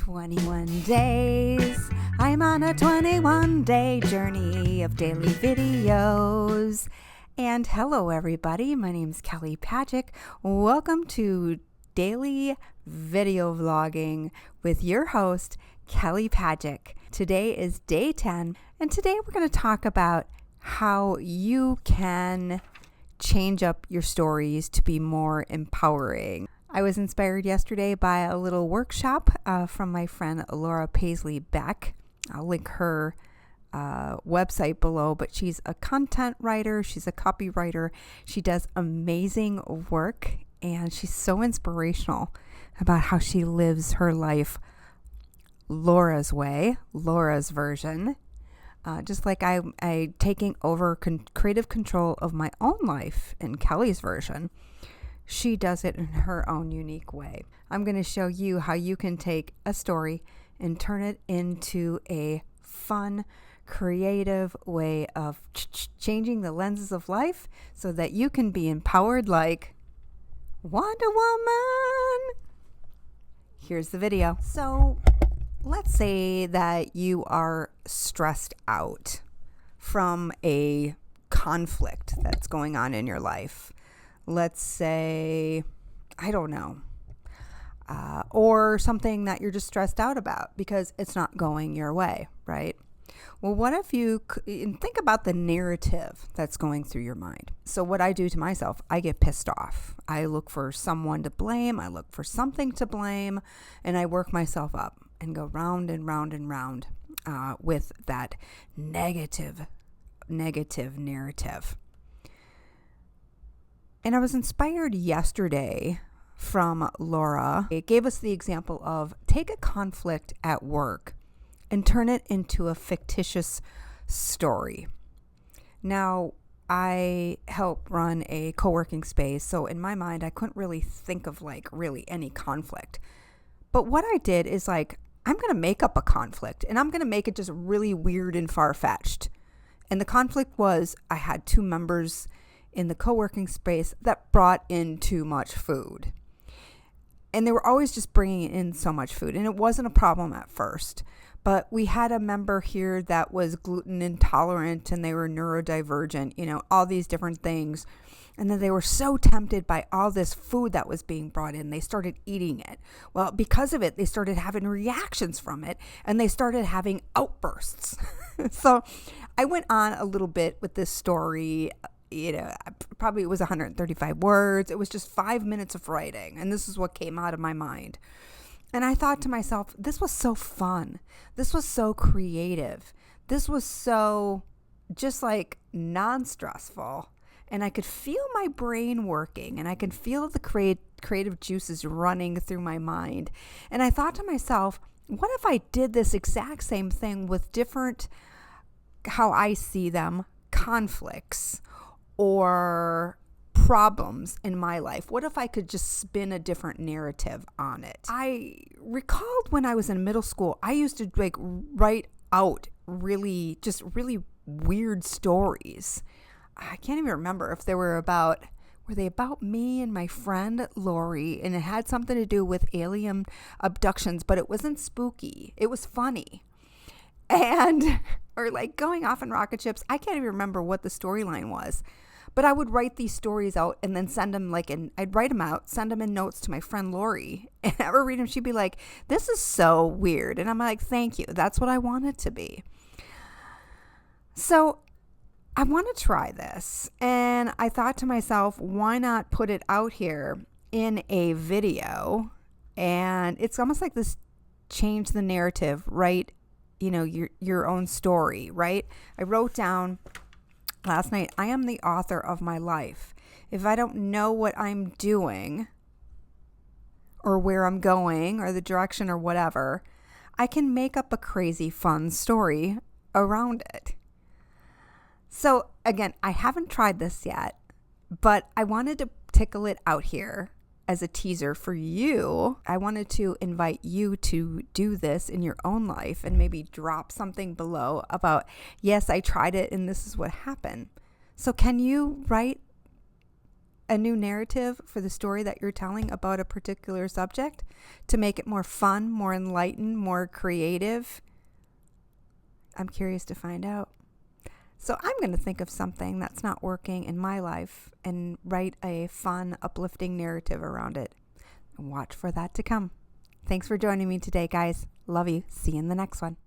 21 days. I'm on a 21-day journey of daily videos. And hello, everybody. My name's Kelly Pagac. Welcome to Daily Video Vlogging with your host, Kelly Pagac. Today is day 10, and today we're going to talk about how you can change up your stories to be more empowering. I was inspired yesterday by a little workshop from my friend Laura Paisly Beck. I'll link her website below, but she's a content writer. She's a copywriter. She does amazing work, and she's so inspirational about how she lives her life Laura's way, Laura's version. Just like I taking over creative control of my own life in Kelly's version, she does it in her own unique way. I'm going to show you how you can take a story and turn it into a fun, creative way of changing the lenses of life so that you can be empowered like Wonder Woman. Here's the video. So let's say that you are stressed out from a conflict that's going on in your life. Let's say, I don't know, or something that you're just stressed out about because it's not going your way, right? Well, what if you think about the narrative that's going through your mind? So what I do to myself, I get pissed off. I look for someone to blame. I look for something to blame, and I work myself up and go round and round and round with that negative narrative. And I was inspired yesterday from Laura. It gave us the example of take a conflict at work and turn it into a fictitious story. Now, I help run a co-working space, so in my mind, I couldn't really think of really any conflict. But what I did is I'm going to make up a conflict, and I'm going to make it just really weird and far-fetched. And the conflict was I had two members in the co-working space that brought in too much food. And they were always just bringing in so much food. And it wasn't a problem at first. But we had a member here that was gluten intolerant and they were neurodivergent, all these different things. And then they were so tempted by all this food that was being brought in, they started eating it. Well, because of it, they started having reactions from it and they started having outbursts. So I went on a little bit with this story. Probably it was 135 words. It was just 5 minutes of writing. And this is what came out of my mind. And I thought to myself, this was so fun. This was so creative. This was so just non-stressful. And I could feel my brain working and I could feel the creative juices running through my mind. And I thought to myself, what if I did this exact same thing with different, how I see them, conflicts or problems in my life? What if I could just spin a different narrative on it? I recalled when I was in middle school, I used to write out really weird stories. I can't even remember if they were about me and my friend Lori, and it had something to do with alien abductions, but it wasn't spooky. It was funny. And or going off in rocket ships. I can't even remember what the storyline was. But I would write these stories out and then send them I'd write them out, send them in notes to my friend Lori, and have her read them. She'd be like, this is so weird. And I'm like, thank you. That's what I want it to be. So I want to try this. And I thought to myself, why not put it out here in a video? And it's almost like this change the narrative, right? Your own story, right? I wrote down last night, I am the author of my life. If I don't know what I'm doing or where I'm going or the direction or whatever, I can make up a crazy fun story around it. So again, I haven't tried this yet, but I wanted to tickle it out here as a teaser for you. I wanted to invite you to do this in your own life and maybe drop something below about, yes, I tried it and this is what happened. So can you write a new narrative for the story that you're telling about a particular subject to make it more fun, more enlightened, more creative? I'm curious to find out. So I'm going to think of something that's not working in my life and write a fun, uplifting narrative around it. Watch for that to come. Thanks for joining me today, guys. Love you. See you in the next one.